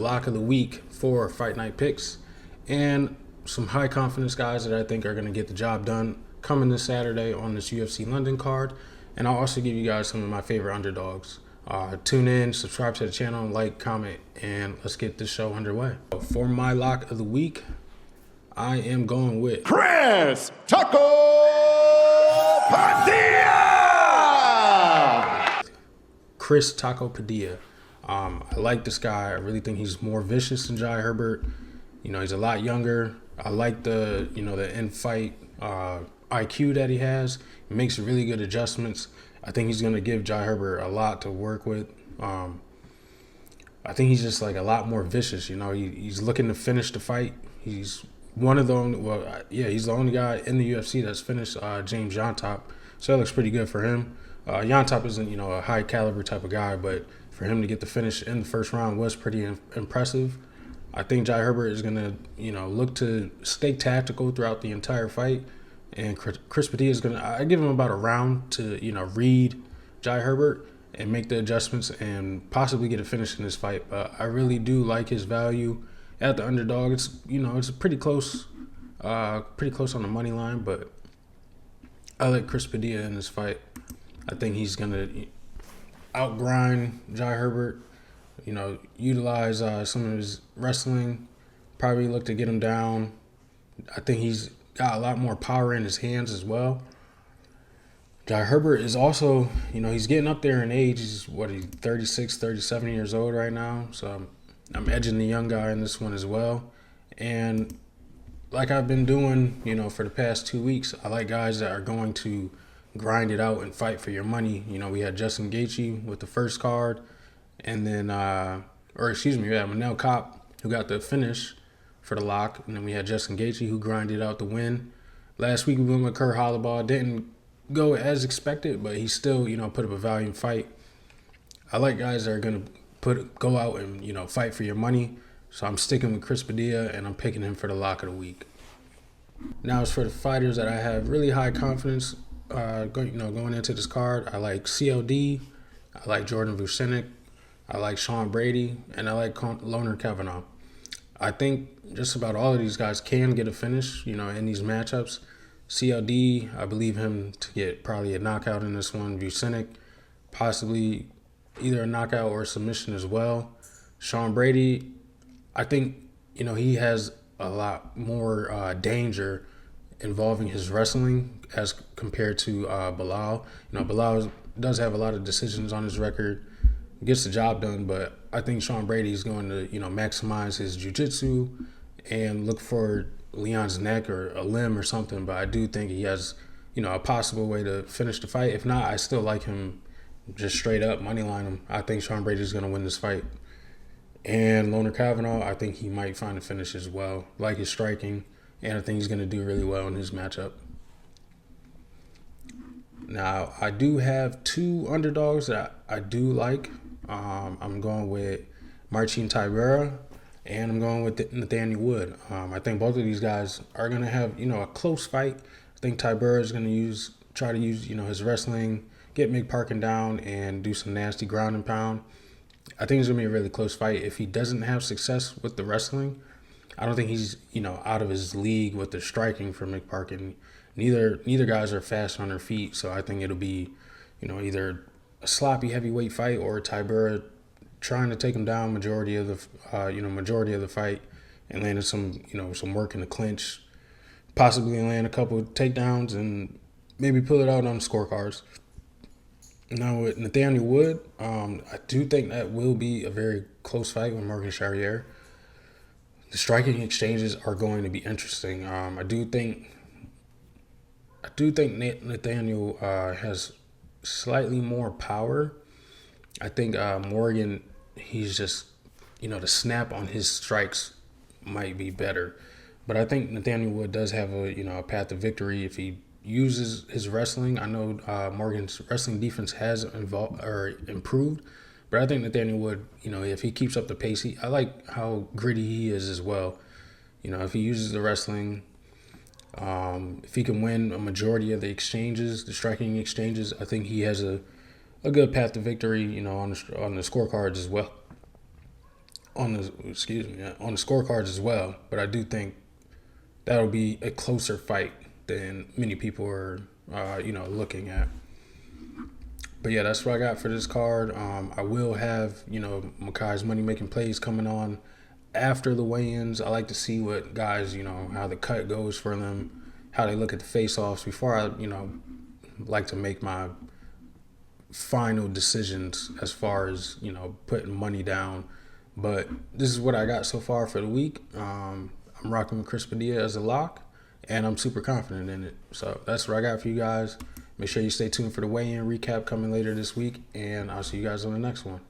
lock of the week for Fight Night picks and some high confidence guys that I think are going to get the job done coming this Saturday on this UFC London card. And I'll also give you guys some of my favorite underdogs. Tune in, subscribe to the channel, like, comment, and let's get this show underway. For my lock of the week, I am going with Chris Taco Padilla. Chris Taco Padilla. I like this guy. I really think he's more vicious than Jai Herbert. You know, he's a lot younger. I like the in-fight IQ that he has. He makes really good adjustments. I think he's going to give Jai Herbert a lot to work with. I think he's just like a lot more vicious. You know, he's looking to finish the fight. He's one of the only, he's the only guy in the UFC that's finished James Yontop. So that looks pretty good for him. Yontop isn't, a high caliber type of guy, but for him to get the finish in the first round was pretty impressive. I think Jai Herbert is going to, look to stay tactical throughout the entire fight. And Chris Padilla is going to, I give him about a round to, read Jai Herbert and make the adjustments and possibly get a finish in this fight. But I really do like his value at the underdog. It's, it's pretty close on the money line, but I like Chris Padilla in this fight. I think he's going to outgrind Jai Herbert, utilize some of his wrestling, probably look to get him down. I think he's got a lot more power in his hands as well. Jai Herbert is also, he's getting up there in age. He's 36, 37 years old right now. So I'm edging the young guy in this one as well. And like I've been doing, for the past 2 weeks, I like guys that are going to grind it out and fight for your money. We had Justin Gaethje with the first card, and then, we had Manel Kape, who got the finish for the lock, and then we had Justin Gaethje, who grinded out the win. Last week we went with Kurt Holloway. Didn't go as expected, but he still, put up a valiant fight. I like guys that are gonna go out and fight for your money. So I'm sticking with Chris Padilla, and I'm picking him for the lock of the week. Now, as for the fighters that I have really high confidence going into this card, I like CLD, I like Jordan Vucinic, I like Sean Brady, and I like Loner Kavanaugh. I think just about all of these guys can get a finish, in these matchups. CLD, I believe him to get probably a knockout in this one. Vucinic, possibly either a knockout or a submission as well. Sean Brady, I think, he has a lot more danger involving his wrestling as compared to Bilal. Bilal does have a lot of decisions on his record, gets the job done, but I think Sean Brady is going to, maximize his jiu-jitsu and look for Leon's neck or a limb or something. But I do think he has, a possible way to finish the fight. If not, I still like him just straight up money line him. I think Sean Brady is going to win this fight. And Loner Kavanaugh, I think he might find a finish as well. Like his striking, and I think he's going to do really well in his matchup. Now, I do have two underdogs that I do like. I'm going with Marcin Tybura, and I'm going with Nathaniel Wood. I think both of these guys are going to have, a close fight. I think Tybura is going to try to use, his wrestling, get Mick Parkin down, and do some nasty ground and pound. I think it's going to be a really close fight. If he doesn't have success with the wrestling, I don't think he's, out of his league with the striking for Mick Parkin. Neither guys are fast on their feet, so I think it'll be, either a sloppy heavyweight fight or Tybura trying to take him down majority of the fight and landing some work in the clinch, possibly land a couple of takedowns and maybe pull it out on the scorecards. Now with Nathaniel Wood, I do think that will be a very close fight with Morgan Charrier. The striking exchanges are going to be interesting. I do think Nathaniel has slightly more power. I think Morgan, he's just, the snap on his strikes might be better. But I think Nathaniel Wood does have a path to victory if he uses his wrestling. I know Morgan's wrestling defense has improved, but I think Nathaniel Wood, if he keeps up the pace, I like how gritty he is as well. If he uses the wrestling, if he can win a majority of the exchanges, the striking exchanges, I think he has a good path to victory, on the scorecards as well. on the on the scorecards as well. But I do think that'll be a closer fight than many people are, looking at. But yeah, that's what I got for this card. I will have, Makai's money making plays coming on after the weigh-ins. I like to see what guys, how the cut goes for them, how they look at the face-offs before I, like to make my final decisions as far as, putting money down. But this is what I got so far for the week. I'm rocking with Chris Padilla as a lock, and I'm super confident in it. So that's what I got for you guys. Make sure you stay tuned for the weigh-in recap coming later this week, and I'll see you guys on the next one.